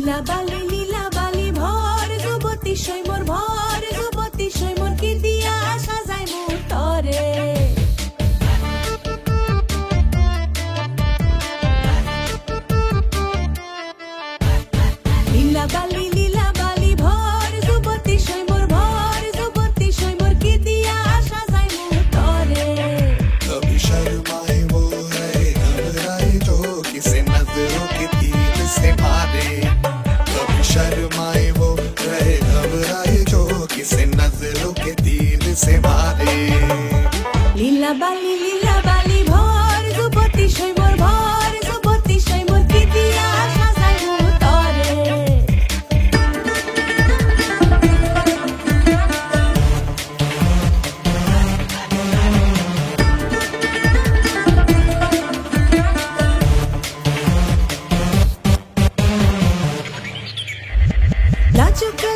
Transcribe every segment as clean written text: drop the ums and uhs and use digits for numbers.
লীলা বালি ভর যুবতী সৈমর ভর যুবতী সৈমর কি দিয়া সাজাই মোর তরে লীলা বালি ভর যুবতী সৈমর ভর যুবতী সৈমর কি দিয়া সাজাই মোর তরে कभी शर्माए वो रहे घबराए जो किसे नजरों के तीर से मारे कभी शर्माए वो रहे घबराए जो किसे नजरों के तीर से मारे লীলা বালি ভর যুবতী সৈমর ভর যুবতী সৈমর কি দিয়া সাজাই মোর তরে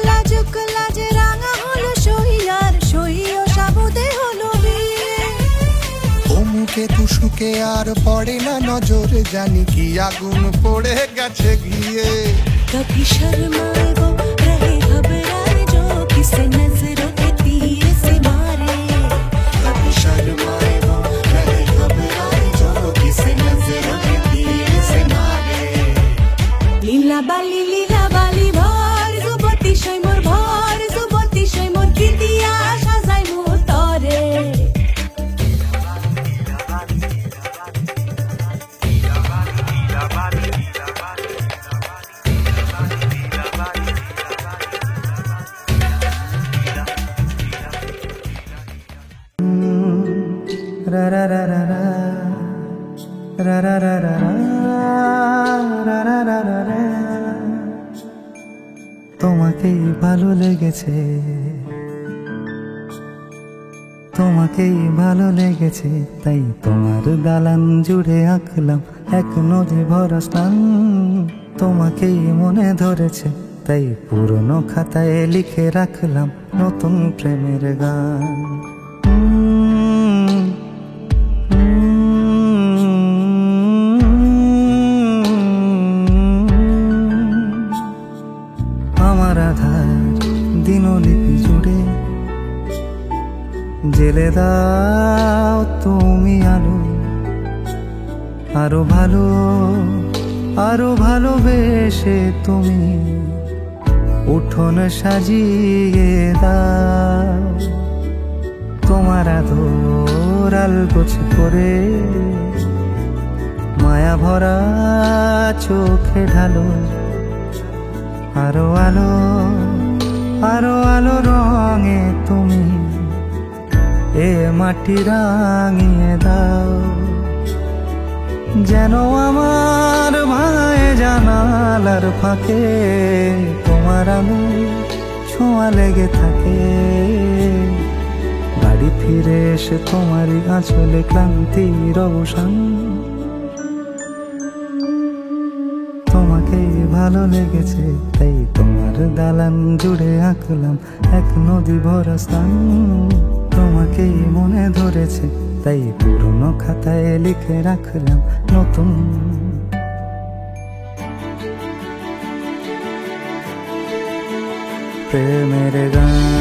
লাজুক লাজে রাঙা হলো সহিয়ার সহিও সাবুদে হলো বিয়ে মুখে তুসুকে আর পড়ে না নজর জানি কি আগুন পড়ে গেছে গিয়ে कभी शर्माए वो रहे घबराए जो किसे नजरों के तीर से मारे कभी शर्माए वो रहे घबराए जो किसे नजरों के तीर से मारे লীলা বালি ভর যুবতী সৈমর ভর যুবতী সৈমর কি দিয়া সাজাই মোর তরে ra ra ra ra ra ra ra ra ra ra ra ra ra ra তোমাকেই ভালো লেগেছে তোমাকেই ভালো লেগেছে তাই তোমার দালান জুড়ে আঁকলাম এক নদী ভরা স্থান তোমাকেই মনে ধরেছে তাই পুরনো খাতায় লিখে রাখলাম নতুন প্রেমের গান আমার আধার দিনলিপি জুড়ে জেলে দাও তুমি আলো আরো ভালোবেসে তুমি উঠোন সাজিয়ে দাও তোমার আদর আলগোছে করে মায়া ভরা চোখে ঢালো আরো আলো রঙে তুমি এ মাটি রাঙিয়ে দাও যেন আমার ভাঙে জানালার ফাঁকে তোমার আলো ছোঁয়া লেগে থাকে বাড়ি ফিরে এসে তোমারই আঁচলে ক্লান্তির অবসান তোমাকেই ভালো লেগেছে তাই তোমার দালান জুড়ে আঁকলাম এক নদী ভরা স্থান তোমাকেই মনে ধরেছে তাই পুরনো খাতায় লিখে রাখলাম নতুন প্রেমের গান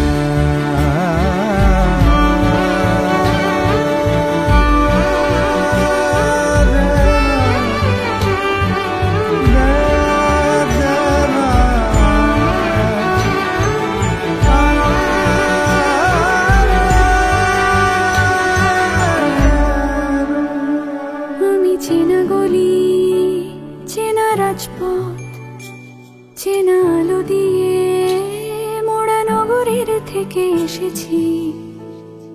চেনা গলি চেনা রাজপথ চেনা আলো দিয়ে মোড়া নগরের থেকে এসেছি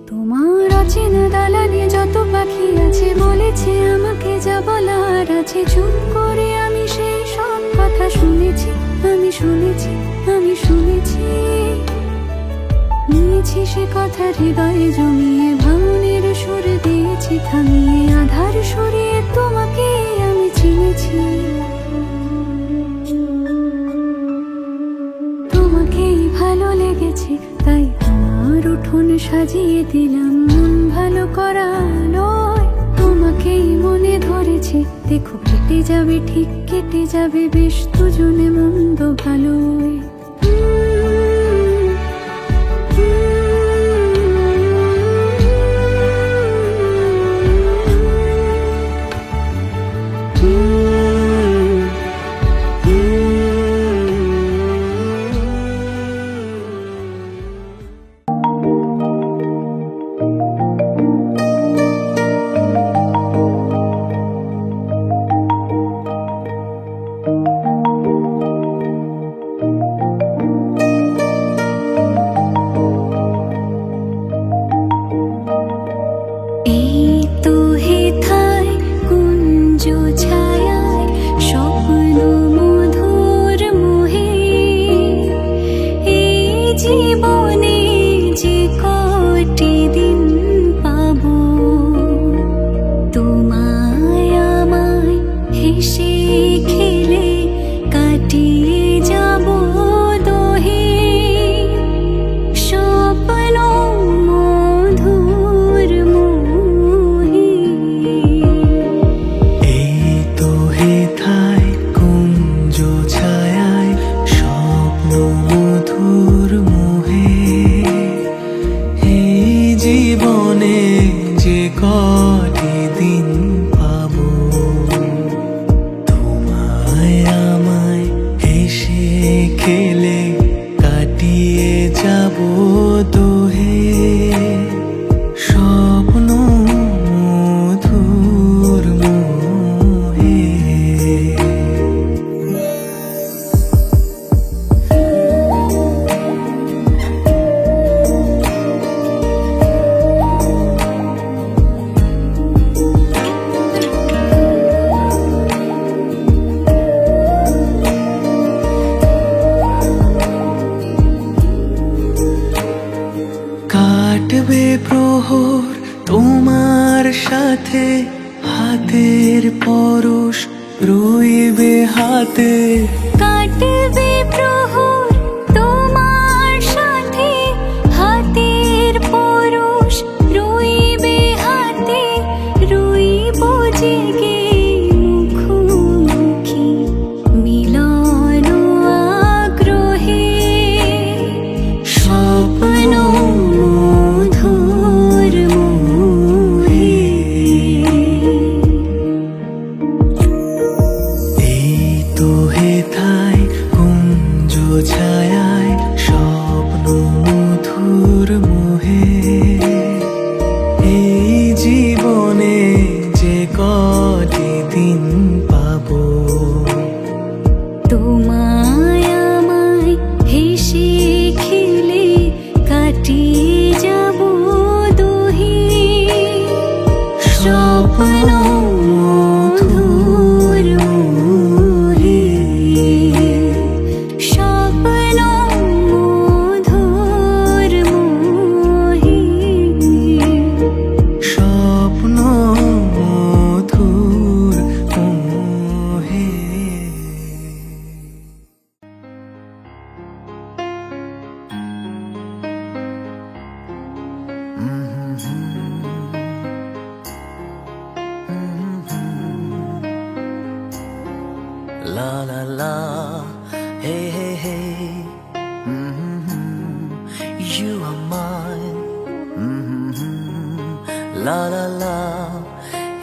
তোমার অচেনা দালানে যত পাখি আছে বলেছে আমাকে যা বলার আছে চুপ করে আমি সেই সব কথা শুনেছি আমি শুনেছি নিয়েছি সে কথা হৃদয়ে জমিয়ে ভাঙনের সুর দিয়েছি থামিয়ে আধার সরিয়ে তোমাকে আমি চিনেছি তোমাকেই ভালো লেগেছে তাই আমার উঠোন সাজিয়ে দিলাম মন ভালো করা নয় তুমি তোমাকেই মনে ধরেছে, দেখো কেটে যাবে, ঠিক কেটে যাবে বেশ দুজনে মন্দ ভালোই। কাটবে প্রহর তোমার সাথে, হাতের পরশ রইবে হাতে। কাটবে প্রহর তোমার সাথে, হাতের পরশ রইবে হাতে, রইব জেগে মুখোমুখি মিলন আগ্রহে। স্বপ্ন মধুর মোহে, এই তো হেথায় কুঞ্জ ছায়ায় স্বপ্ন মধুর মোহে। এই জীবনে যে কটি দিন পাবো, তোমায় আমায় হেসে খেলে কাটিয়ে যাব দুহি। স্বপ্ন মধুর মোহে, স্বপ্ন মধুর মোহে, স্বপ্ন মধুর মোহে। La la la, hey hey hey, you are mine. La la la,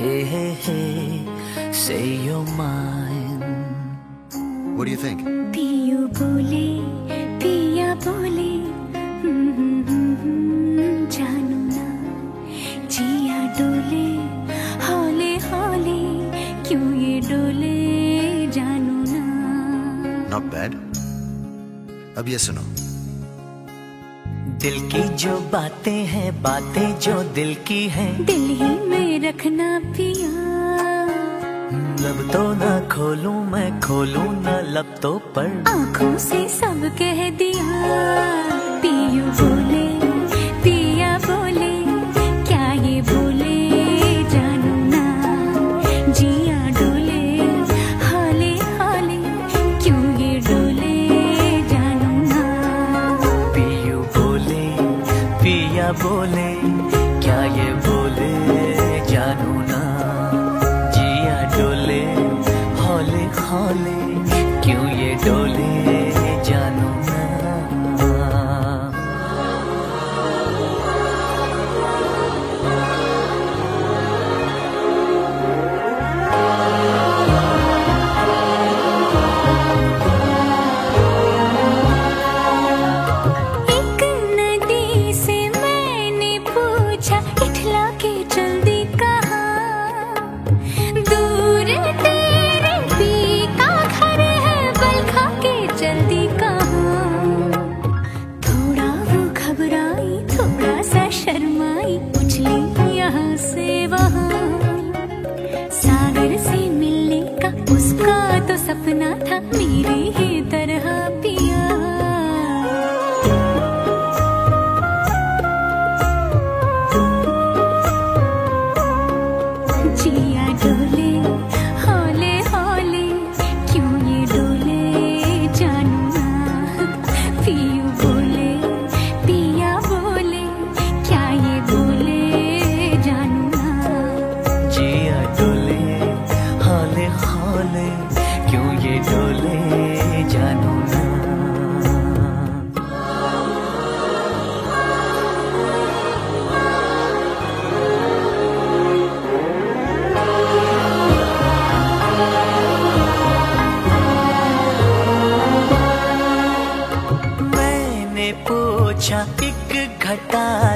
hey hey hey, say you're mine. What do you think? पियो बोले पिया बोले, जानो ना जिया डोले, हौले हौले क्यों ये डोले, जानो ना। Not bad. अब ये सुनो। दिल की जो बातें हैं, बातें जो दिल की हैं, दिल ही में रखना पिया। लब तो ना खोलूं मैं, खोलूं ना लब तो पर। आँखों से सब कह दिया। पियो बोले पिया बोले, क्या ये बोले, जानो ना जिया डोले, हाले हाले क्यों ये डोले, जानो ना। पियू बोले पिया बोले, क्या ये बोले, जानू ना।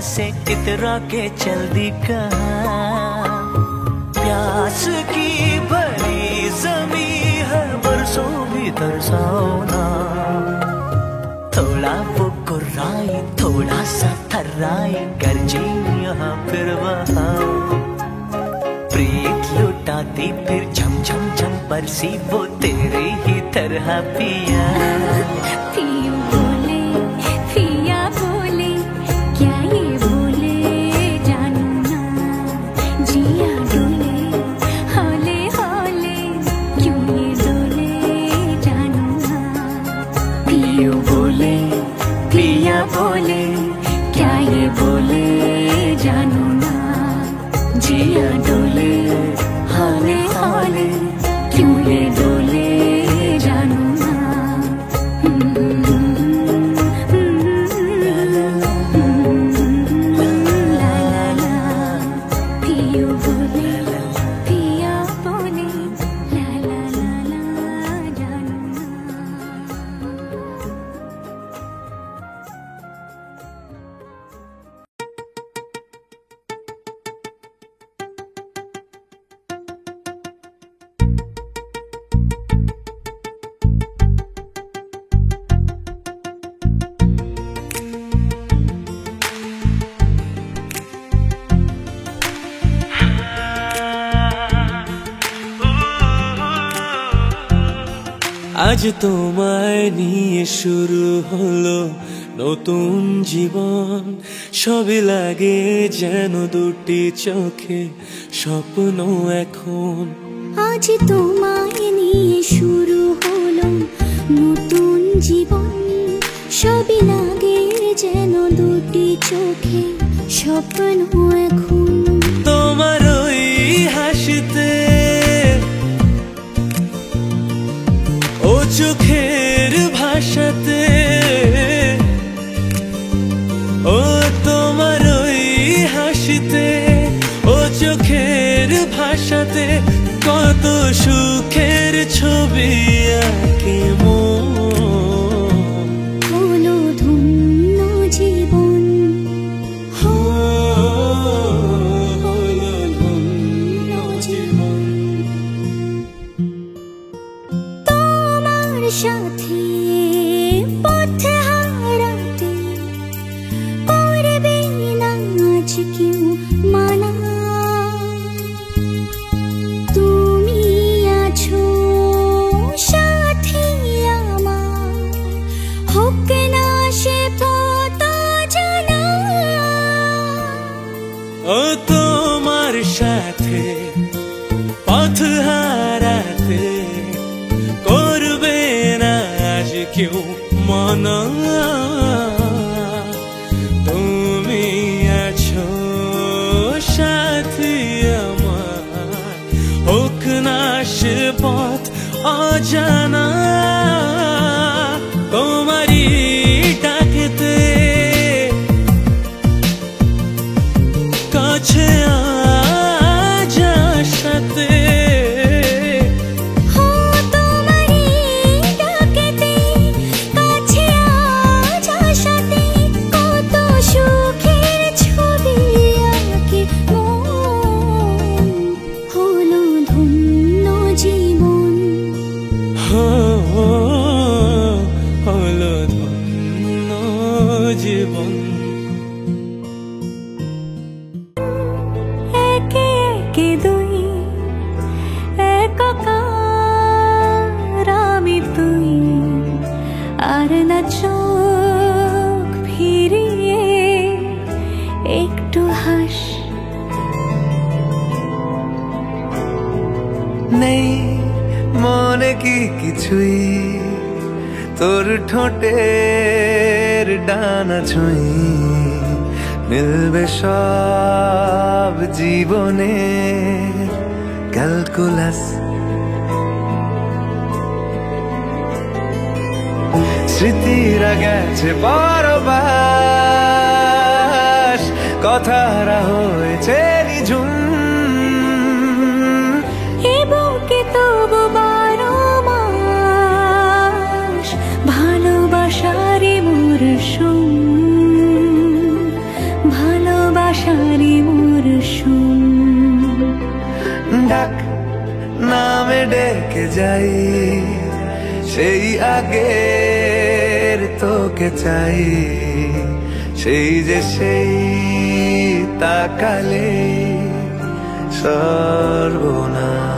से इतरा के चल दी कहाँ। प्यास की भरी जमी है बरसों भी तरसाओ ना। थोड़ा वो कुर्राई थोड़ा सा थर्राई गरजे यहाँ फिर वहाँ। प्रीत लुटाती फिर झम झम झम बरसी वो तेरे ही तरह पिया। पियो बोले पिया बोले क्या ये बोले जानू ना। जिया डोले हौले हौले क्यों ये डोले जानू ना। पियो बोले पिया बोले क्या ये बोले जानू ना। जिया डोले हौले हौले क्यों ये डोले जानू ना। ला ला ला पियो बोले पिया बोले ला ला ला ला जानू ना। আজ তোমায় নিয়ে শুরু হলো নতুন জীবন। সবে লাগে যেন দুটি চোখে স্বপ্ন এখন। আজ তোমায় নিয়ে শুরু হলো নতুন জীবন। সবই লাগে যেন দুটি চোখে স্বপ্ন এখন। তোমার ওই হাসিতে ও চোখের ভাষাতে ও তোমার ওই হাসিতে ও চোখের ভাষাতে কত সুখের ছবি আঁকে মন। হলো ধন্য জীবন হলো ধন্য জীবন। তোমার সাথে পথ হারাতে করবে না আজ কেউ মানা। তুমি আছো সাথী আমার হোক না সে পথ জানা। ও তোমার সাথে পথ হারাতে করবে না আজ কেউ মনা। তুমি আছো সাথী আমার হোক না সে পথ অজানা। তোমারই ডাকেতে কাছে আজ সাথে হো তোমারই ডাকেতে কাছে আজ আসাতে কত সুখের ছবি আঁকে মন। হলো ধন্য জীবন হলো ধন্য জীবন। একে একে দুই একাকার আমি তুই আর না চোখ ফিরিয়ে একটু হাস। নেই মনে কি কিছুই তোর ঠোঁটের ডানা ছুঁই মিলবে সব জীবনে ক্যালকুলাস। স্মৃতিরা গেছে পরবাস কথারা হয়েছে নিঝুম। এ বুকে তবু 12 মাস ভালোবাসারে মরশুম কুসুম। ডাক নামে ডেকে যাই, সেই আগের তোকে চাই, সেই যে সেই তাকালে সর্বনাশ।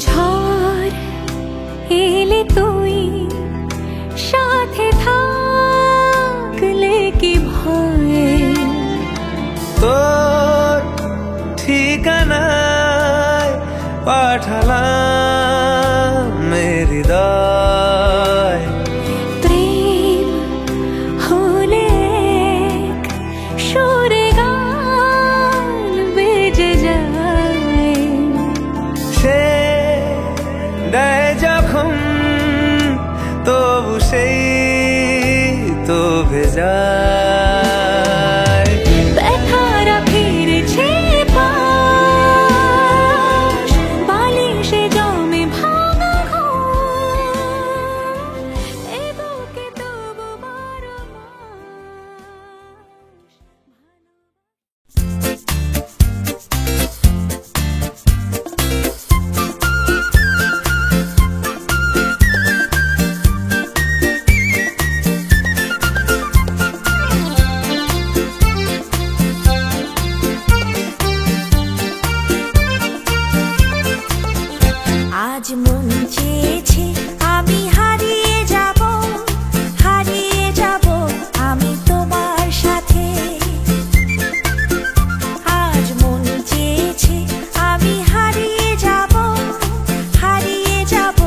ঝড় এলে তুই সাথে থাকলে কি ভয়ে, তোর ঠিকানায় পাঠালাম হৃদয়। প্রেম হলে এক সুরে গান বেজে যায়, সে দেয় যখন তবু সেই তো ভেজায়। ব্যথারা ফিরেছে পাশ, বালিশে জমে ভাঙা ঘর, এ বুকে তবু বারো আজ মন চেয়েছে আমি হারিয়ে যাব, হারিয়ে যাব আমি তোমার সাথে। আজ মন চেয়েছে আমি হারিয়ে যাব, হারিয়ে যাব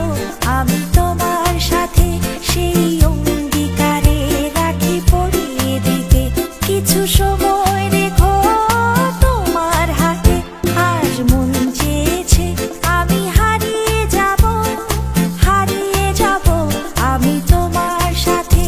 আমি তোমার সাথে। সেই অঙ্গীকারে রাখি পরিয়ে দিতে কিছু সময় রেখো তোমার হাতে। আজ মন চেয়েছে আমি হারিয়ে যাব, হারিয়ে যাব আমি তোমার সাথে।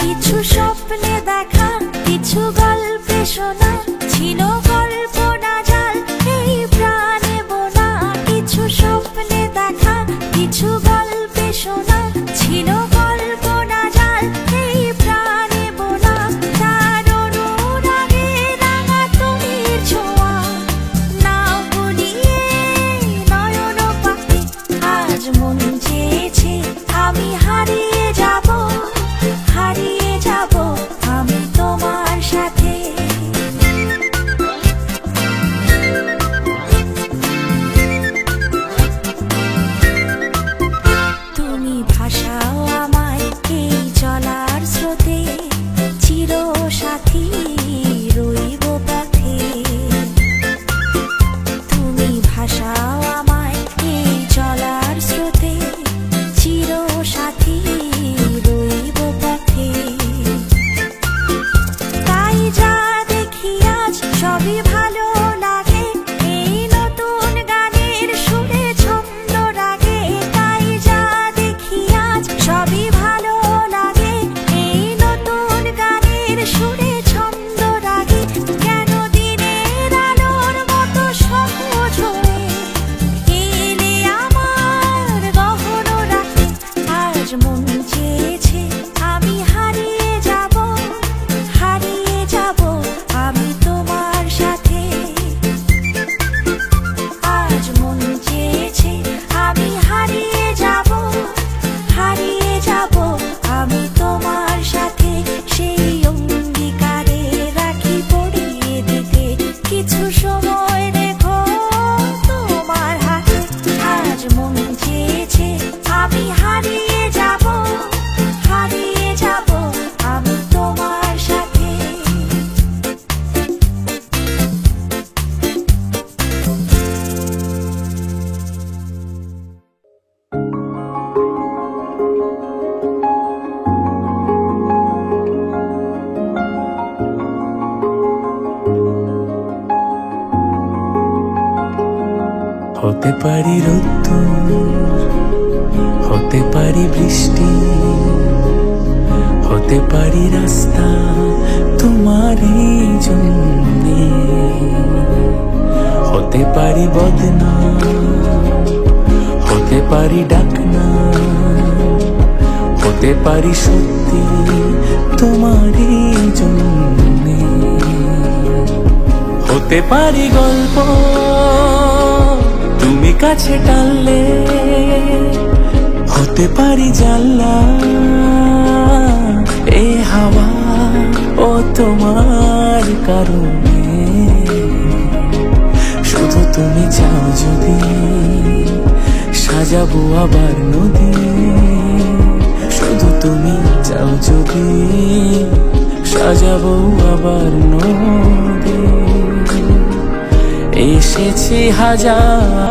কিছু স্বপ্নে দেখা, কিছু গল্পে শোনা, ছিল কল্পনা জাল এই প্রাণে বোনা। কিছু স্বপ্নে দেখা, কিছু গল্পে শোনা, ছিল কল্পনা জাল এই প্রাণে বোনা। তার অনুরাগে রাঙা তুলির ছোঁয়া, না ভুলিয়ে নয়ন পাখি। আজ মন চেয়েছে আমি হারিয়ে যাব, হারিয়ে যাব আমি তোমার সাথে। হতে পারি রোদ্দুর, হতে পারি বৃষ্টি, হতে পারি রাস্তা তোমারই জন্যে, হতে পারি বদনাম, হতে পারি ডাকনা, হতে পারি সত্যি তোমারই জন্যে, হতে পারি গল্প তুমি কাছে টানলে, হতে পারি জানলা এ হাওয়া ও তোমার কারণে, শুধু তুমি চাও যদি সাজাবো আবার নদী, শুধু তুমি চাও যদি সাজাবো আবার নদী, এসেছি হাজার